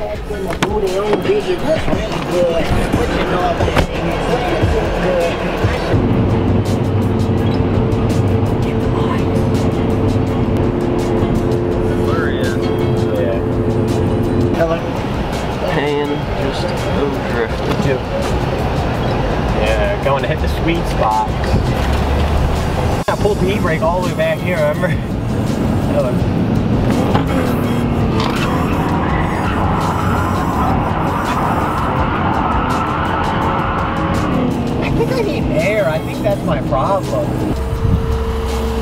Yeah, going to hit the sweet spot. I pulled the e-brake all the way back here, remember? I think I need air. I think that's my problem.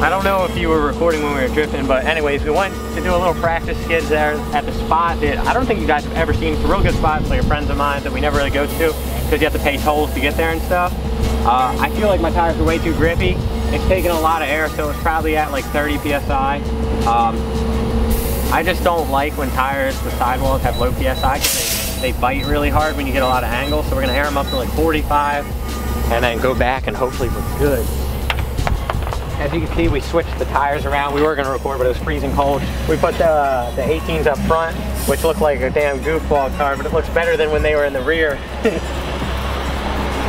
I don't know if you were recording when we were drifting, but anyways, we went to do a little practice skids there at the spot that I don't think you guys have ever seen. It's a real good spot. It's like a friends of mine that we never really go to because you have to pay tolls to get there and stuff. I feel like my tires are way too grippy. It's taking a lot of air, so it's probably at like 30 PSI. I just don't like when tires with sidewalls have low PSI because they bite really hard when you get a lot of angle. So we're gonna air them up to like 45 and then go back and hopefully we're good. As you can see, we switched the tires around. We were gonna record, but it was freezing cold. We put the 18s up front, which looked like a damn goofball car, but it looks better than when they were in the rear.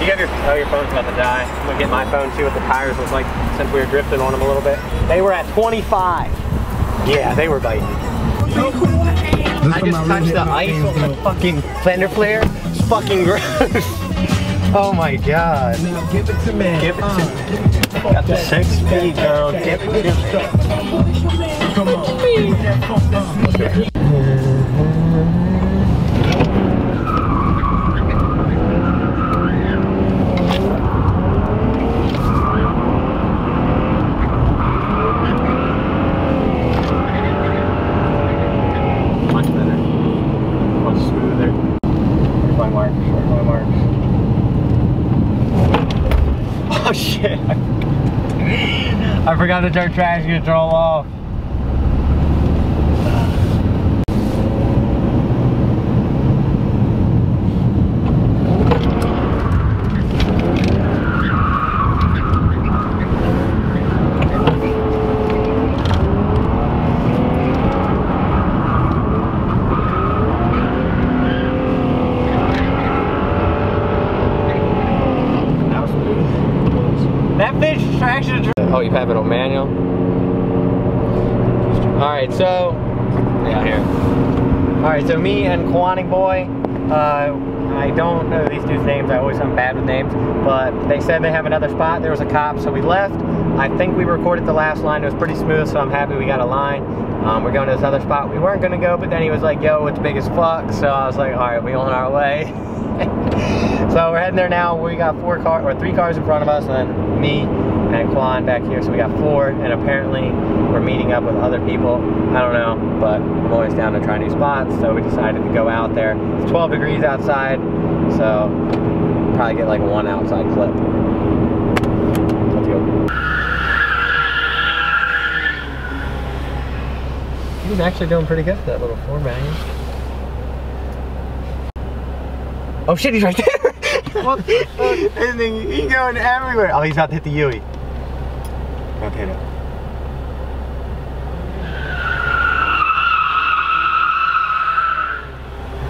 You have your phone's about to die. I'm gonna get my phone, see what the tires look like since we were drifting on them a little bit. They were at 25. Yeah, they were biting. I just touched the ice on the fucking fender flare. It's fucking gross. Oh my god. Now give it to me. Give it to me. Got the 6-speed, girl. Give it to me. Come on. Much better. Much smoother. Where's my marks? Where's my marks? Oh shit. I forgot to turn traction control off. That bitch traction. Oh, you have it on manual? Alright, so yeah, here. Alright, so me and Kwani Boy, I don't know these dudes' names. I always am bad with names, but they said they have another spot. There was a cop, so we left. I think we recorded the last line. It was pretty smooth, so I'm happy we got a line. We're going to this other spot we weren't gonna go, but then he was like, yo, it's big as fuck. So I was like, alright, we on our way. So we're heading there now. We got 3 cars in front of us, and then me and Quan back here, so we got 4, and apparently we're meeting up with other people. I don't know, but I'm always down to try new spots, so we decided to go out there. It's 12 degrees outside, so probably get like 1 outside clip. Let's go. He was actually doing pretty good for that little 4-banger. Oh shit, he's right there! What the fuck? And then he's going everywhere. Oh, he's about to hit the Yui. About to hit it.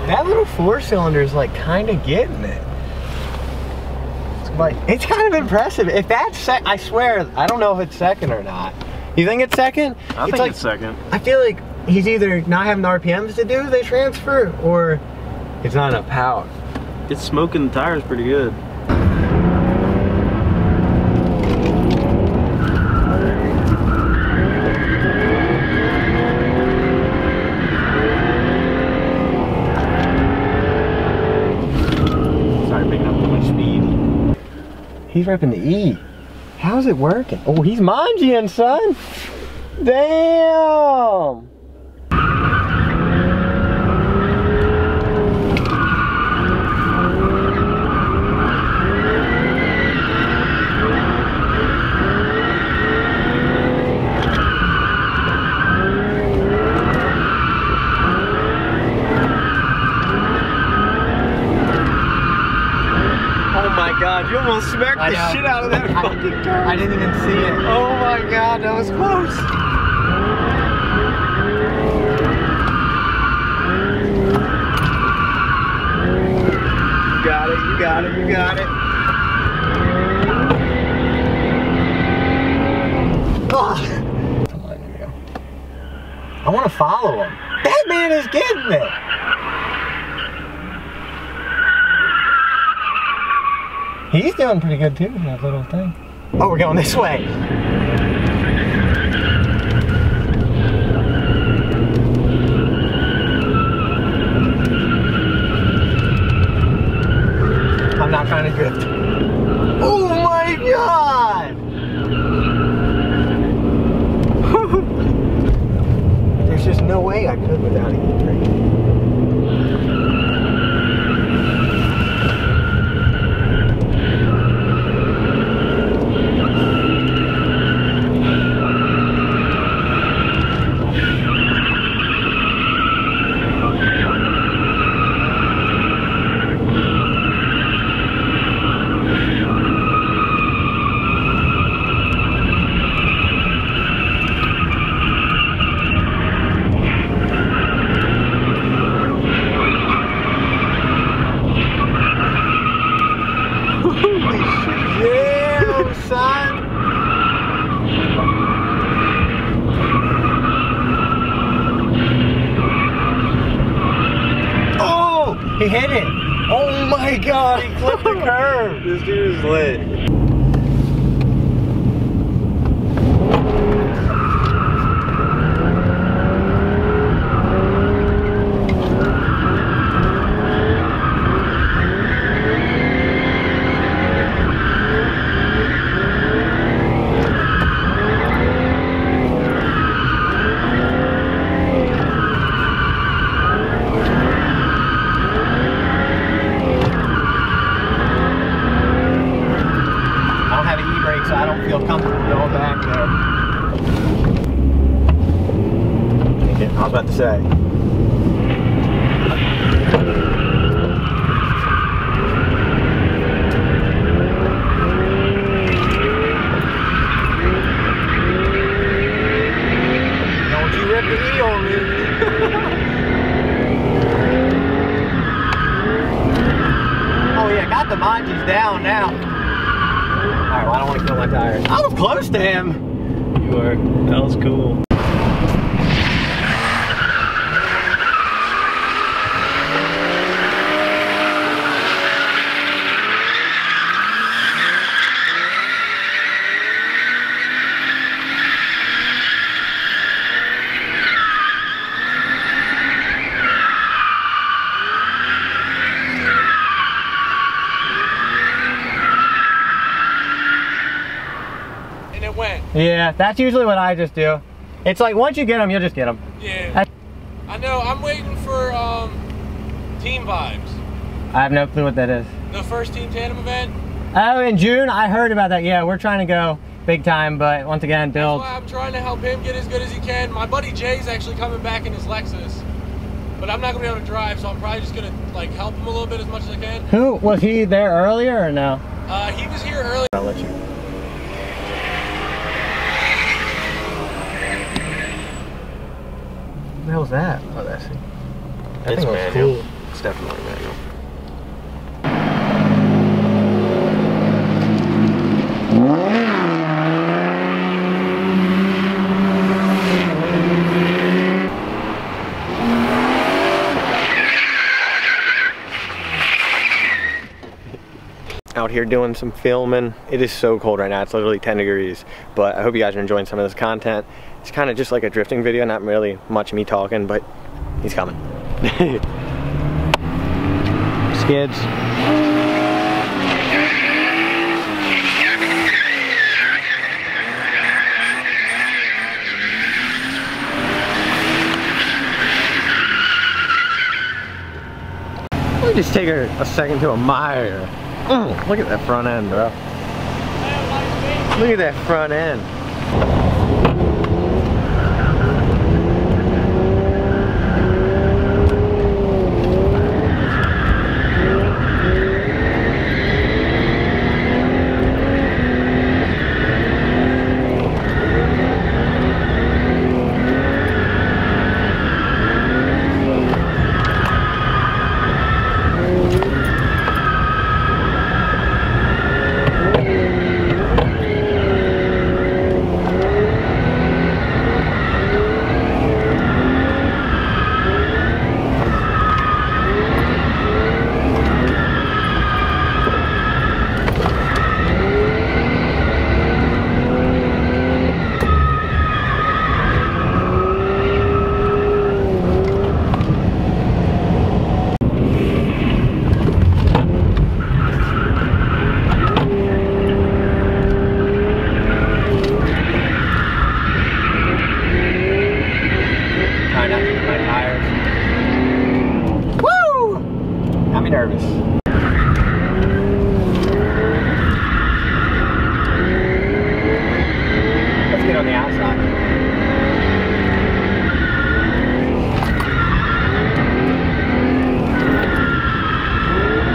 That little 4-cylinder is like kind of getting it. Like, it's kind of impressive. If that's I swear, I don't know if it's second or not. You think it's second? I think it's second. I feel like he's either not having the RPMs to do the transfer, or it's not enough power. It's smoking the tires pretty good. Sorry, picking up too much speed. He's repping the E. How's it working? Oh, he's manjiing, son. Damn. God, you almost smacked the shit out of that fucking car. I didn't even see it. Oh my god, that was close. You got it. Oh. Come on, here. I want to follow him. That man is getting it. He's doing pretty good too, that little thing. Oh, we're going this way. I'm not trying to drift. Oh my God! There's just no way I could without an e-brake. He hit it! Oh my God, he flipped the curve! This dude is lit. So I don't feel comfortable going back there. I was about to say. Don't you rip the E on me. Oh yeah, got the Manjis down now. Alright, well, I don't want to kill my tires. I was close to him. You were. That was cool. Yeah, that's usually what I just do. It's like once you get them, you'll just get them. Yeah. I know. I'm waiting for Team Vibes. I have no clue what that is. The first Team Tandem event. Oh, in June? I heard about that. Yeah, we're trying to go big time, but once again, build. That's why I'm trying to help him get as good as he can. My buddy Jay's actually coming back in his Lexus, but I'm not gonna be able to drive, so I'm probably just gonna like help him a little bit as much as I can. Who was he there earlier or no? He was here earlier. I'll let you. What the hell's that? Oh, that's it. It's thing was manual. cool. It's definitely manual. Out here doing some filming. It is so cold right now. It's literally 10 degrees, but I hope you guys are enjoying some of this content. It's kind of just like a drifting video, not really much me talking, but he's coming. Skids. Let me just take a second to admire. Look at that front end, bro. Look at that front end. nervous. Let's get on the outside.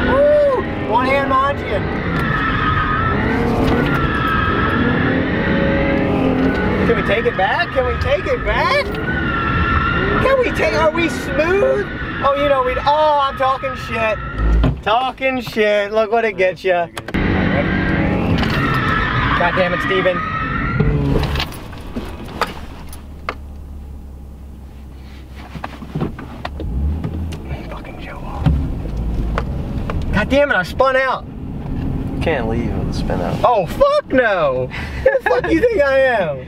Woo! One hand launching. Can we take it back? Can we take it back? Can we take, are we smooth? Oh, you know, oh, I'm talking shit. Talking shit. Look what it gets you. God damn it, Steven. Fucking show off. God damn it, I spun out. You can't leave with a spin out. Oh, fuck no. Who the fuck do you think I am?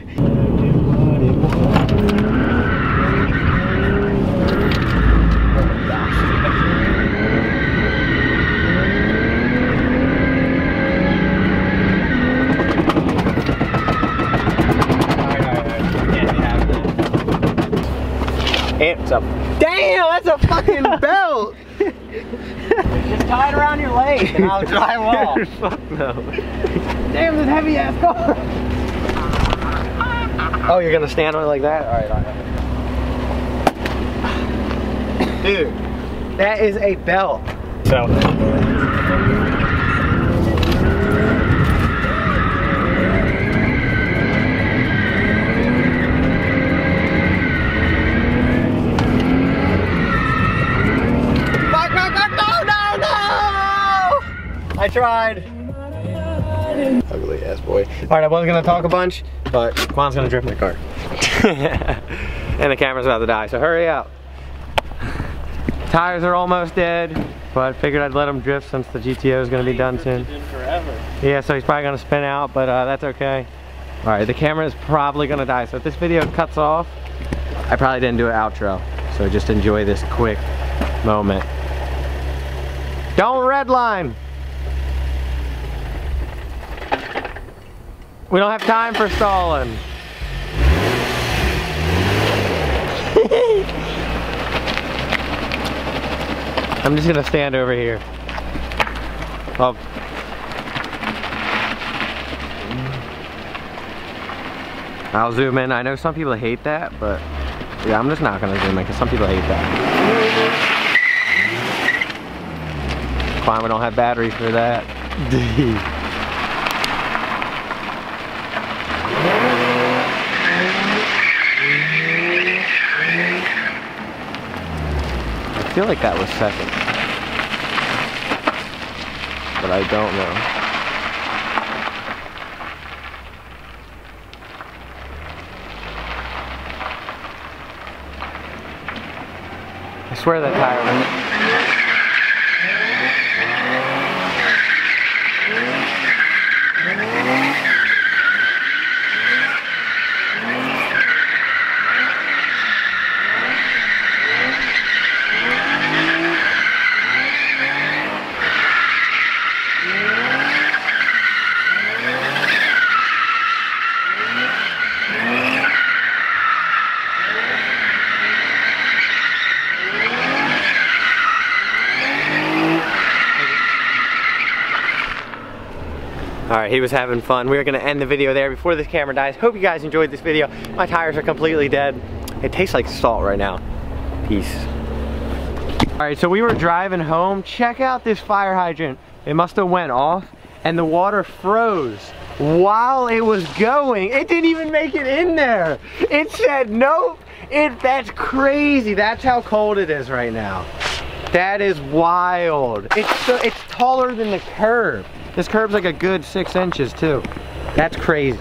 It's a damn, that's a fucking belt. Just tie it around your leg and I'll drive off. Fuck no. Damn, this heavy ass car. Oh, you're gonna stand on it like that? Alright, alright. Dude, that is a belt. So. I tried. Ugly ass boy. Alright, I was gonna talk a bunch, but Quan's gonna drift my car. And the camera's about to die, so hurry up. Tires are almost dead, but I figured I'd let him drift since the GTO is gonna be done soon. Yeah, so he's probably gonna spin out, but that's okay. Alright, the camera is probably gonna die, so if this video cuts off, I probably didn't do an outro. So just enjoy this quick moment. Don't redline! We don't have time for stalling. I'm just gonna stand over here. Oh. I'll zoom in. I know some people hate that, but yeah, I'm just not gonna zoom in because some people hate that. Fine, we don't have batteries for that. I feel like that was second, but I don't know. I swear that tire was... Alright, he was having fun. We're gonna end the video there before this camera dies. Hope you guys enjoyed this video. My tires are completely dead. It tastes like salt right now. Peace. Alright, so we were driving home. Check out this fire hydrant. It must have went off and the water froze while it was going. It didn't even make it in there. It said nope. That's crazy. That's how cold it is right now. That is wild. It's taller than the curb. This curb's like a good 6 inches too. That's crazy.